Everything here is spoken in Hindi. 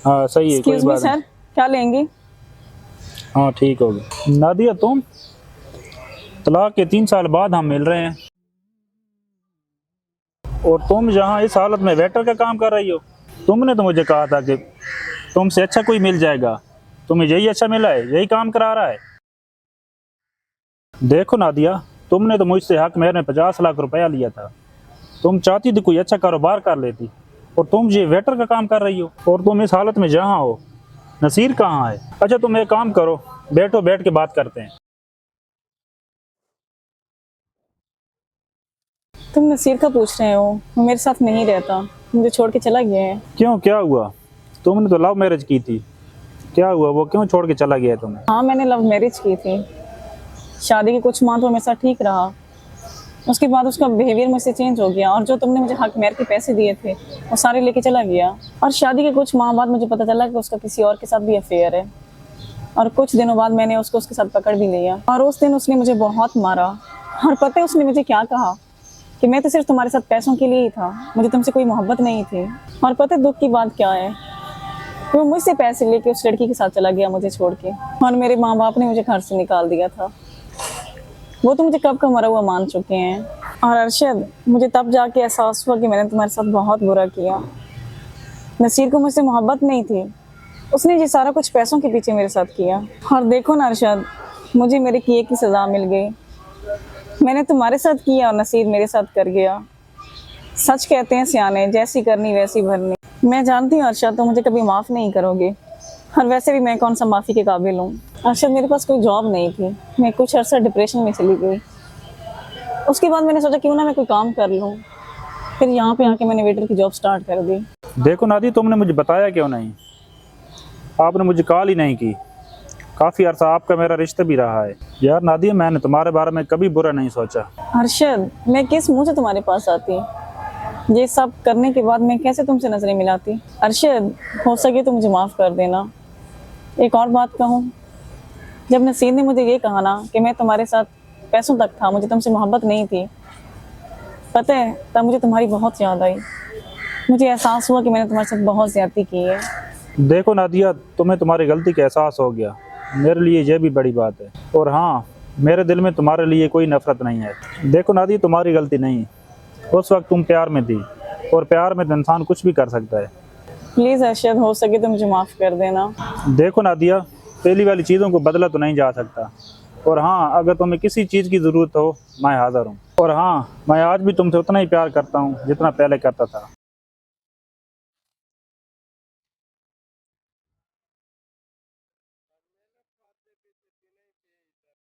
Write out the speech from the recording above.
हाँ सही है, कोई एक्सक्यूज मी बात नहीं। सर, क्या लेंगी? हाँ ठीक होगी। नादिया तुम, तलाक के 3 साल बाद हम मिल रहे हैं और तुम जहाँ इस हालत में वेटर का काम कर रही हो। तुमने तो मुझे कहा था कि तुमसे अच्छा कोई मिल जाएगा, तुम्हें यही अच्छा मिला है, यही काम करा रहा है। देखो नादिया, तुमने तो मुझसे हक मेहर में 50 लाख रुपया लिया था। तुम चाहती थी कोई अच्छा कारोबार कर लेती, और तुम ये वेटर का काम कर रही हो, और तुम इस हालत में जहाँ हो। नसीर कहाँ है? अच्छा तुम एक काम करो, बैठो, बैठ के बात करते हैं। तुम नसीर का पूछ रहे हो? वो मेरे साथ नहीं रहता, मुझे छोड़ के चला गया है। क्यों, क्या हुआ? तुमने तो लव मैरिज की थी, क्या हुआ? वो क्यों छोड़ के चला गया तुम्हें? हाँ, मैंने लव मैरिज की थी। शादी के कुछ माह तो मेरे साथ ठीक रहा, उसके बाद उसका बिहेवियर मुझसे चेंज हो गया, और जो तुमने मुझे हक मेहर के पैसे दिए थे वो सारे लेके चला गया। और शादी के कुछ माह बाद मुझे पता चला कि उसका किसी और के साथ भी अफेयर है, और कुछ दिनों बाद मैंने उसको उसके साथ पकड़ भी लिया। और उस दिन उसने मुझे बहुत मारा, और पता है उसने मुझे क्या कहा? कि मैं तो सिर्फ तुम्हारे साथ पैसों के लिए ही था, मुझे तुमसे कोई मोहब्बत नहीं थी। और पता है दुख की बात क्या है? कि वो मुझसे पैसे लेके उस लड़की के साथ चला गया मुझे छोड़ के, और मेरे माँ बाप ने मुझे घर से निकाल दिया था। वो तो मुझे कब का मरा हुआ मान चुके हैं। और अरशद, मुझे तब जाके एहसास हुआ कि मैंने तुम्हारे साथ बहुत बुरा किया। नसीर को मुझसे मोहब्बत नहीं थी, उसने ये सारा कुछ पैसों के पीछे मेरे साथ किया। और देखो ना अरशद, मुझे मेरे किए की सज़ा मिल गई। मैंने तुम्हारे साथ किया और नसीर मेरे साथ कर गया। सच कहते हैं सियाने, जैसी करनी वैसी भरनी। मैं जानती हूँ अरशद, तो मुझे कभी माफ़ नहीं करोगे, और वैसे भी मैं कौन सा माफ़ी के काबिल हूँ। अरशद, मेरे पास कोई जॉब नहीं थी, मैं कुछ अर्सा डिप्रेशन में चली गई। उसके बाद मैंने सोचा क्यों ना मैं कोई काम कर लूँ, फिर यहाँ पे आके मैंने वेटर की जॉब स्टार्ट कर दी। देखो नादिया, तुमने मुझे बताया क्यों नहीं? आपने मुझे कॉल ही नहीं की। काफ़ी अर्सा आपका मेरा रिश्ता भी रहा है। यार नादिया, मैंने तुम्हारे बारे में कभी बुरा नहीं सोचा। अरशद, मैं किस मुंह से तुम्हारे पास आती? ये सब करने के बाद मैं कैसे तुमसे नजरें मिलाती? अरशद, हो सके तो मुझे माफ़ कर देना। एक और बात कहूँ, जब नसीर ने मुझे ये कहा ना कि मैं तुम्हारे साथ पैसों तक था, मुझे तुमसे मोहब्बत नहीं थी, पता है तब मुझे तुम्हारी बहुत याद आई। मुझे एहसास हुआ कि मैंने तुम्हारे साथ बहुत ज़्यादती की है। देखो नादिया, तुम्हें तुम्हारी गलती का एहसास हो गया, मेरे लिए यह भी बड़ी बात है। और हाँ, मेरे दिल में तुम्हारे लिए कोई नफरत नहीं है। देखो नादिया, तुम्हारी गलती नहीं, उस वक्त तुम प्यार में थी, और प्यार में तो इंसान कुछ भी कर सकता है। प्लीज़ अरशद, हो सके तो मुझे माफ़ कर देना। देखो नादिया, पहली वाली चीज़ों को बदला तो नहीं जा सकता। और हाँ, अगर तुम्हें किसी चीज़ की ज़रूरत हो, मैं हाज़िर हूँ। और हाँ, मैं आज भी तुमसे उतना ही प्यार करता हूँ जितना पहले करता था।